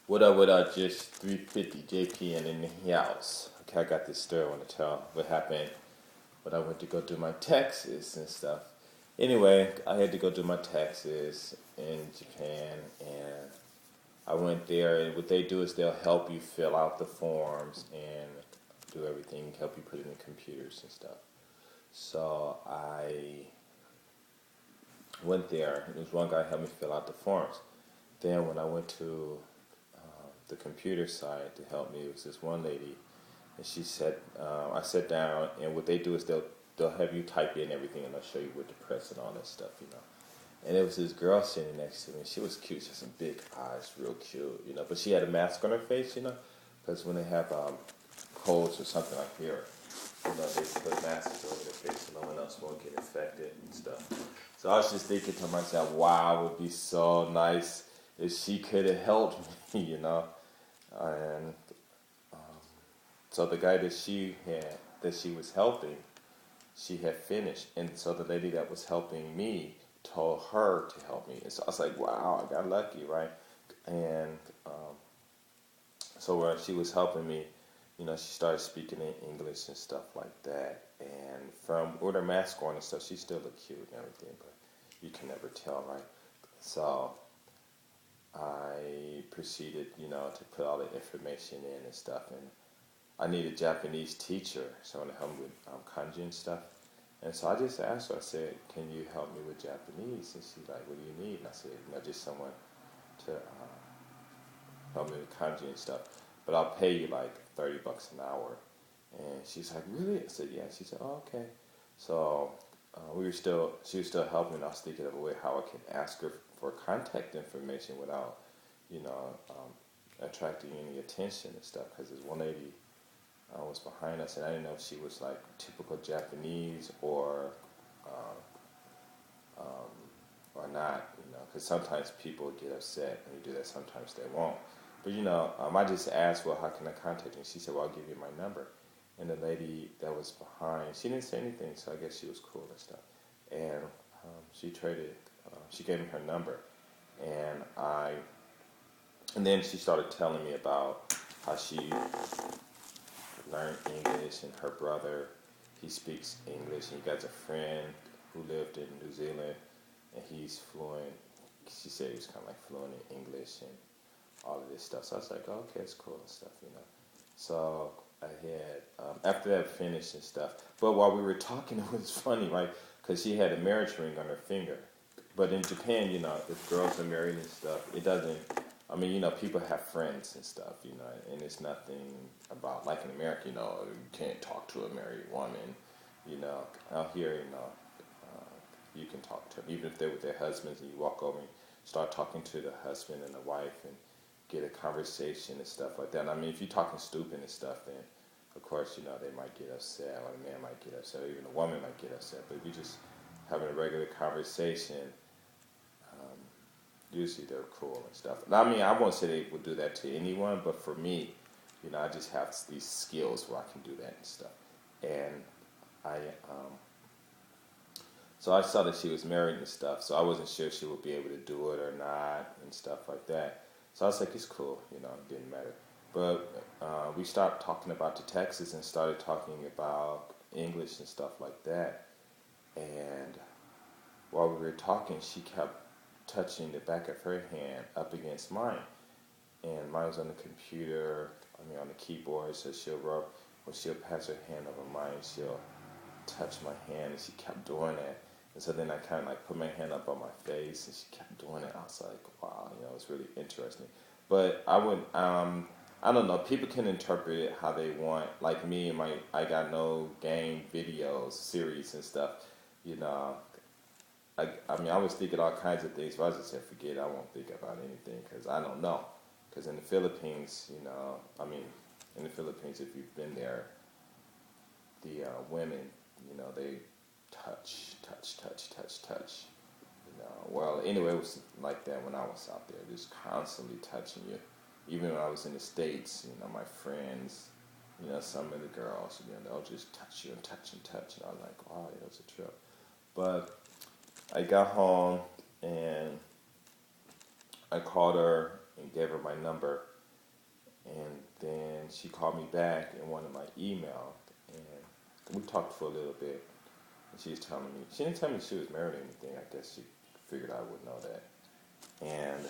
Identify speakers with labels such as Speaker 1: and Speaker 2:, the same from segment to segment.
Speaker 1: What up, just 350 JPN in the house. Okay, I got this story I want to tell. What happened when I went to go do my taxes and stuff. Anyway, I had to go do my taxes in Japan, and I went there, and what they do is they'll help you fill out the forms and do everything, help you put it in computers and stuff. So I went there, and there was one guy helped me fill out the forms. Then when I went to the computer side to help me, it was this one lady, and she said, I sat down, and what they do is they'll have you type in everything, and they'll show you what to press and all that stuff. And there was this girl sitting next to me. She was cute. She had some big eyes, real cute. But she had a mask on her face, because when they have colds or something like here, they put masks over their face so no one else won't get infected and stuff. So I was just thinking to myself, wow, it would be so nice if she could have helped me. And so the guy that she was helping, she had finished, and so the lady that was helping me told her to help me, and so I was like, wow, I got lucky, right? And so when she was helping me, she started speaking in English and stuff like that. And from with her mask on and stuff, she still looked cute and everything, but you can never tell, right? So I proceeded, to put all the information in and stuff, and I need a Japanese teacher, someone to help me with kanji and stuff. And so I just asked her, I said, can you help me with Japanese? And she's like, what do you need? And I said, just someone to help me with kanji and stuff. But I'll pay you like $30 an hour. And she's like, really? I said, yeah. She said, oh, okay. So she was still helping. I was thinking of a way how I could ask her for contact information without, attracting any attention and stuff. Because there's one lady was behind us, and I didn't know if she was like typical Japanese or not, because sometimes people get upset when you do that, sometimes they won't. But I just asked, well, how can I contact you? And she said, well, I'll give you my number. And the lady that was behind, she didn't say anything, so I guess she was cool and stuff. And she gave me her number, and then she started telling me about how she learned English, and her brother, he speaks English, and he got a friend who lived in New Zealand, and he's fluent. She said he was kind of like fluent in English and all of this stuff. So I was like, oh, okay, it's cool and stuff. So I had, after that finished and stuff, but while we were talking, it was funny, right? Because she had a marriage ring on her finger. But in Japan, if girls are married and stuff, it doesn't, people have friends and stuff, and it's nothing about, like in America, you can't talk to a married woman, out here, you can talk to them, even if they're with their husbands, and you walk over and start talking to the husband and the wife and get a conversation and stuff like that. If you're talking stupid and stuff, then of course, they might get upset, or the man might get upset, or even the woman might get upset. But if you're just having a regular conversation, usually they're cool and stuff. I won't say they would do that to anyone, but for me, I just have these skills where I can do that and stuff. And I, so I saw that she was married and stuff, so I wasn't sure if she would be able to do it or not and stuff like that. So I was like, it's cool, it didn't matter. But we stopped talking about the taxes and started talking about English and stuff like that. And while we were talking, she kept touching the back of her hand up against mine. And mine was on the computer, on the keyboard, so when she'll pass her hand over mine, she'll touch my hand, and she kept doing that. And so then I kind of like put my hand up on my face, and she kept doing it. I was like, wow, it was really interesting. But I don't know. People can interpret it how they want. Like me, I got no game videos, series and stuff. You know, I was thinking all kinds of things, but I just said, forget it. I won't think about anything because I don't know. Because in the Philippines, in the Philippines, if you've been there, the women, they touch. Well, anyway, it was like that when I was out there, just constantly touching you. Even when I was in the States, my friends, some of the girls, they'll just touch you and touch and touch. And I was like, wow, it was a trip. But I got home and I called her and gave her my number. And then she called me back and wanted my email, and we talked for a little bit. And she was telling me, she didn't tell me she was married or anything. I guess she figured I would know that. And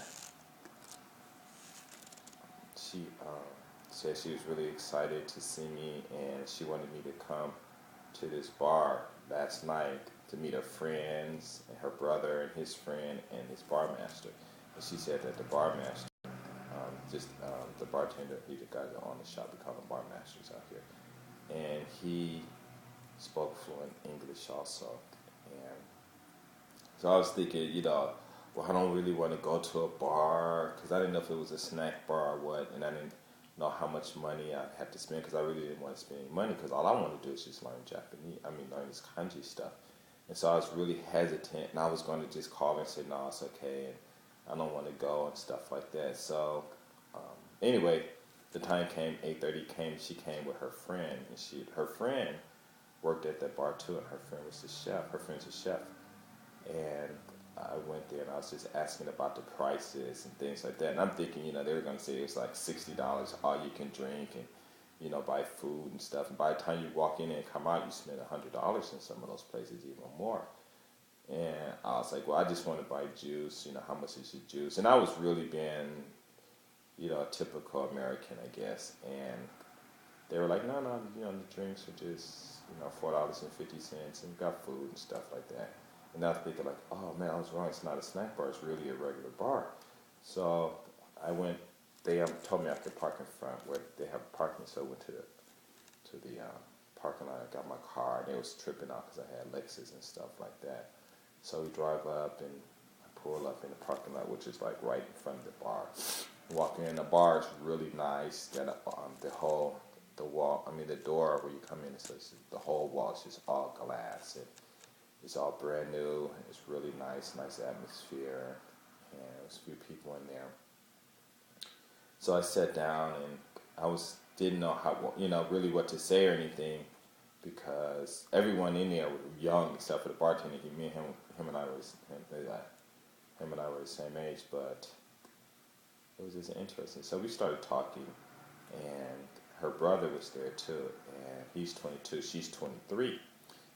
Speaker 1: she said she was really excited to see me, and she wanted me to come to this bar last night to meet her friends and her brother and his friend and his bar master. And she said that the bar master, the bartender, he the guy that owned the shop, we call them bar masters out here, and he spoke fluent English also. And so I was thinking, well, I don't really want to go to a bar because I didn't know if it was a snack bar or what, and I didn't know how much money I'd have to spend because I really didn't want to spend any money because all I want to do is just learn Japanese. Learn this kanji stuff. And so I was really hesitant, and I was going to just call and say, no, it's okay, and I don't want to go and stuff like that. So anyway, the time came, 8:30 came, she came with her friend, and her friend worked at that bar too, and her friend was the chef. Her friend's a chef. And I went there and I was just asking about the prices and things like that. And I'm thinking, they were going to say it was like $60 all you can drink and, buy food and stuff. And by the time you walk in and come out, you spend $100 in some of those places, even more. And I was like, well, I just want to buy juice. How much is your juice? And I was really being, a typical American, I guess. And they were like, no, the drinks are just, $4.50 and we got food and stuff like that. And I was thinking like, oh man, I was wrong. It's not a snack bar. It's really a regular bar. So I went. They told me I could park in front where they have parking. So I went to the parking lot. I got my car, and it was tripping out because I had Lexus and stuff like that. So we drive up, and I pull up in the parking lot, which is like right in front of the bar. Walk in. The bar is really nice. Got the wall. The door where you come in. It's the whole wall is just all glass. It's all brand new. It's really nice atmosphere, and there's a few people in there. So I sat down, and didn't know how, really what to say or anything, because everyone in there was young except for the bartender. Him and I were the same age, but it was just interesting. So we started talking, and her brother was there too, and he's 22, she's 23.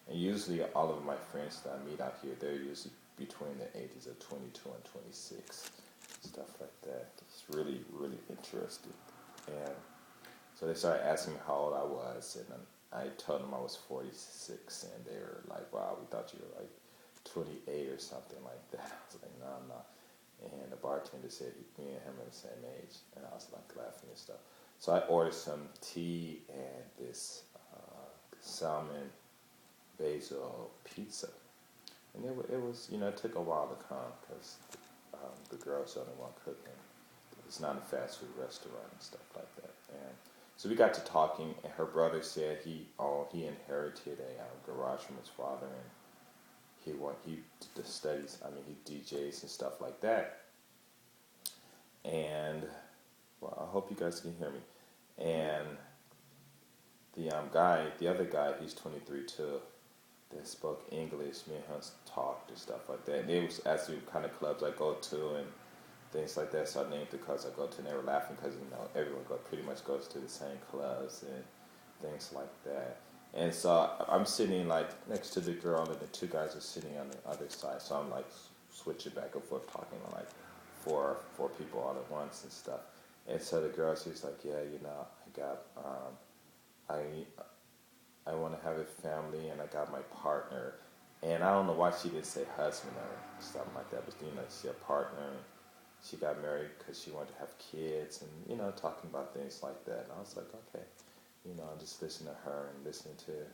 Speaker 1: And usually all of my friends that I meet out here, they're usually between the ages of 22 and 26, stuff like that. It's really, really interesting. And so they started asking me how old I was, and I told them I was 46, and they were like, wow, we thought you were like 28 or something like that. I was like, no, I'm not. And the bartender said me and him are the same age, and I was like laughing and stuff. So I ordered some tea and this salmon basil pizza, and it was it took a while to come because the girl's the only one cooking. It's not a fast food restaurant and stuff like that. And so we got to talking, and her brother said he inherited a garage from his father, and he did the studies. He DJs and stuff like that. And well, I hope you guys can hear me. And the other guy, he's 23 too. That spoke English. Me and him talked and stuff like that. And they was asking me what kind of clubs I go to and things like that. So I named the clubs I go to, and they were laughing because everyone pretty much goes to the same clubs and things like that. And so I'm sitting like next to the girl, and the two guys are sitting on the other side. So I'm like switching back and forth, talking to like four people all at once and stuff. And so the girl, she's like, yeah, I got I want to have a family, and I got my partner. And I don't know why she didn't say husband or something like that, but she had a partner, and she got married because she wanted to have kids, and talking about things like that. And I was like, okay, I'm just listening to her and listening to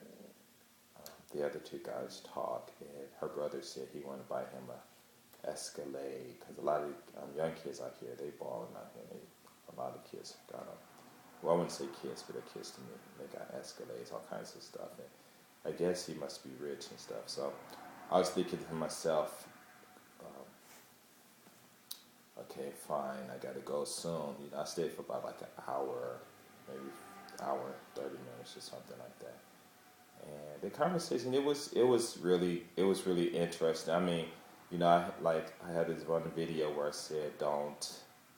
Speaker 1: the other two guys talk. And her brother said he wanted to buy him a Escalade, because a lot of young kids out here, they balling out here. A lot of kids got them. Well, I wouldn't say kids, but they're kids to me. They got Escalades, all kinds of stuff. And I guess he must be rich and stuff. So I was thinking to myself, okay, fine, I got to go soon. I stayed for about like an hour, maybe hour, 30 minutes or something like that. And the conversation, it was really interesting. I had this one video where I said, don't